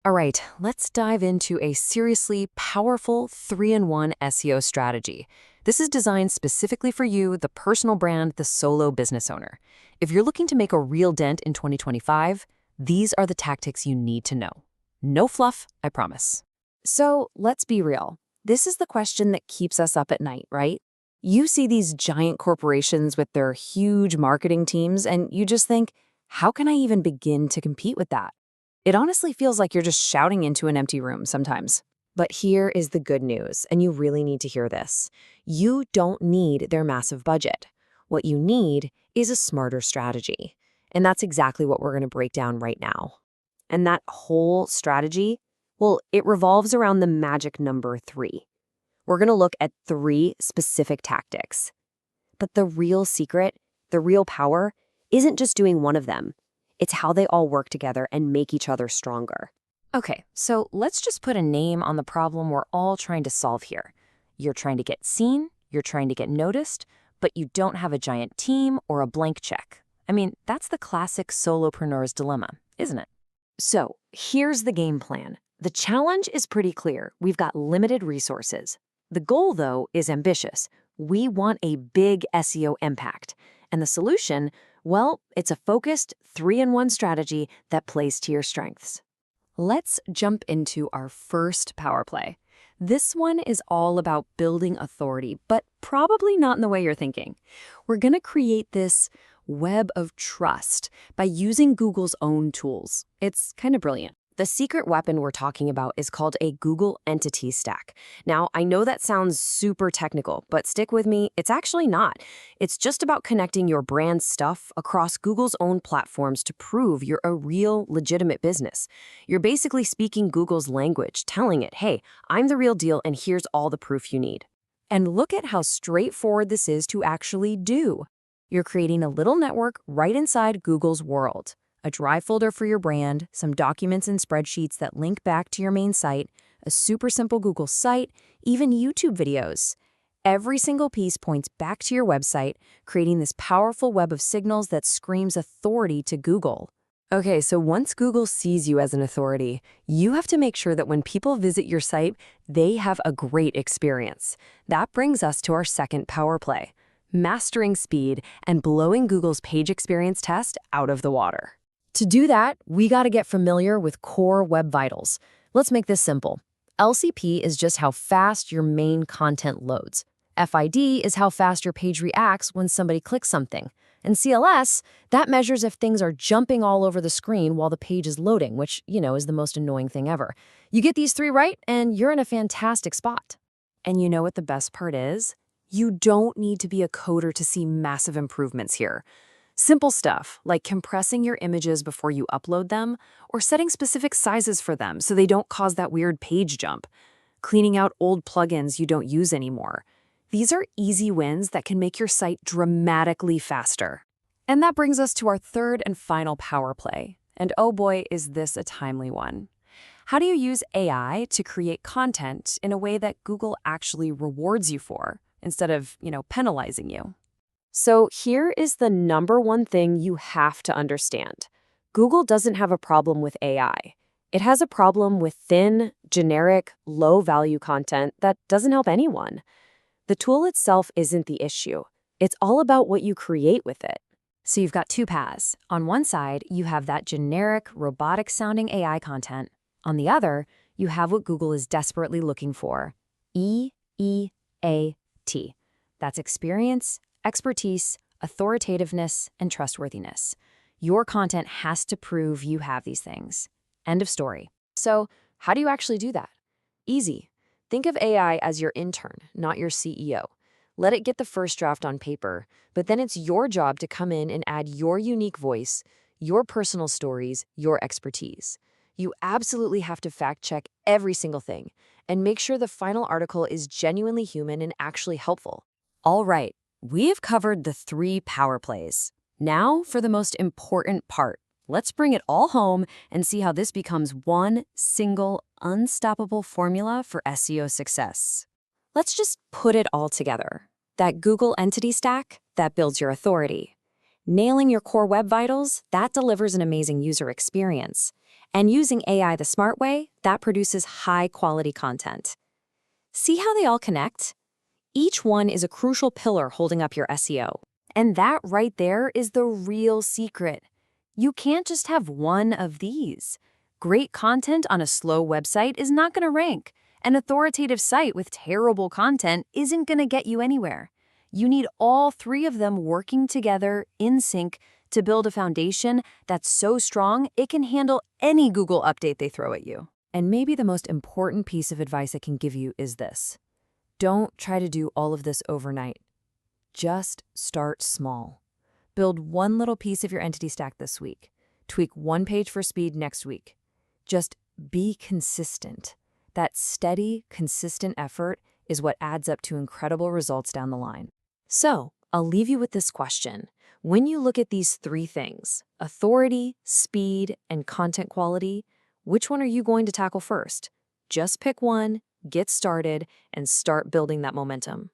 All right, let's dive into a seriously powerful 3-in-1 SEO strategy. This is designed specifically for you, the personal brand, the solo business owner. If you're looking to make a real dent in 2025, these are the tactics you need to know. No fluff, I promise. So let's be real. This is the question that keeps us up at night, right? You see these giant corporations with their huge marketing teams, and you just think, how can I even begin to compete with that? It honestly feels like you're just shouting into an empty room sometimes. But here is the good news, and you really need to hear this. You don't need their massive budget. What you need is a smarter strategy. And that's exactly what we're going to break down right now. And that whole strategy, well, it revolves around the magic number 3. We're going to look at 3 specific tactics. But the real secret, the real power, isn't just doing one of them. It's how they all work together and make each other stronger. Okay, so let's just put a name on the problem we're all trying to solve here. You're trying to get seen, you're trying to get noticed, but you don't have a giant team or a blank check. I mean, that's the classic solopreneur's dilemma, isn't it? So here's the game plan. The challenge is pretty clear. We've got limited resources. The goal, though, is ambitious. We want a big SEO impact. And the solution, well, it's a focused 3-in-1 strategy that plays to your strengths. Let's jump into our first power play. This one is all about building authority, but probably not in the way you're thinking. We're going to create this web of trust by using Google's own tools. It's kind of brilliant. The secret weapon we're talking about is called a Google Entity Stack. Now, I know that sounds super technical, but stick with me, it's actually not. It's just about connecting your brand stuff across Google's own platforms to prove you're a real, legitimate business. You're basically speaking Google's language, telling it, hey, I'm the real deal and here's all the proof you need. And look at how straightforward this is to actually do. You're creating a little network right inside Google's world. A Drive folder for your brand, some documents and spreadsheets that link back to your main site, a super simple Google site, even YouTube videos. Every single piece points back to your website, creating this powerful web of signals that screams authority to Google. Okay, so once Google sees you as an authority, you have to make sure that when people visit your site, they have a great experience. That brings us to our second power play, mastering speed and blowing Google's page experience test out of the water. To do that, we got to get familiar with core web vitals. Let's make this simple. LCP is just how fast your main content loads. FID is how fast your page reacts when somebody clicks something. And CLS, that measures if things are jumping all over the screen while the page is loading, which, is the most annoying thing ever. You get these 3 right, and you're in a fantastic spot. And you know what the best part is? You don't need to be a coder to see massive improvements here. Simple stuff like compressing your images before you upload them or setting specific sizes for them so they don't cause that weird page jump. Cleaning out old plugins you don't use anymore. These are easy wins that can make your site dramatically faster. And that brings us to our third and final power play. And oh boy, is this a timely one. How do you use AI to create content in a way that Google actually rewards you for instead of, penalizing you? So here is the number one thing you have to understand. Google doesn't have a problem with AI. It has a problem with thin, generic, low-value content that doesn't help anyone. The tool itself isn't the issue. It's all about what you create with it. So you've got 2 paths. On one side, you have that generic, robotic-sounding AI content. On the other, you have what Google is desperately looking for, EEAT. That's experience, expertise, authoritativeness, and trustworthiness. Your content has to prove you have these things. End of story. So how do you actually do that? Easy. Think of AI as your intern, not your CEO. Let it get the first draft on paper, but then it's your job to come in and add your unique voice, your personal stories, your expertise. You absolutely have to fact-check every single thing and make sure the final article is genuinely human and actually helpful. All right. We have covered the 3 power plays. Now for the most important part. Let's bring it all home and see how this becomes one single, unstoppable formula for SEO success. Let's just put it all together. That Google Entity Stack, that builds your authority. Nailing your core web vitals, that delivers an amazing user experience. And using AI the smart way, that produces high-quality content. See how they all connect? Each one is a crucial pillar holding up your SEO. And that right there is the real secret. You can't just have one of these. Great content on a slow website is not going to rank. An authoritative site with terrible content isn't going to get you anywhere. You need all three of them working together in sync to build a foundation that's so strong it can handle any Google update they throw at you. And maybe the most important piece of advice I can give you is this. Don't try to do all of this overnight. Just start small. Build one little piece of your entity stack this week. Tweak one page for speed next week. Just be consistent. That steady, consistent effort is what adds up to incredible results down the line. So, I'll leave you with this question. When you look at these three things, authority, speed, and content quality, which one are you going to tackle first? Just pick one, get started, and start building that momentum.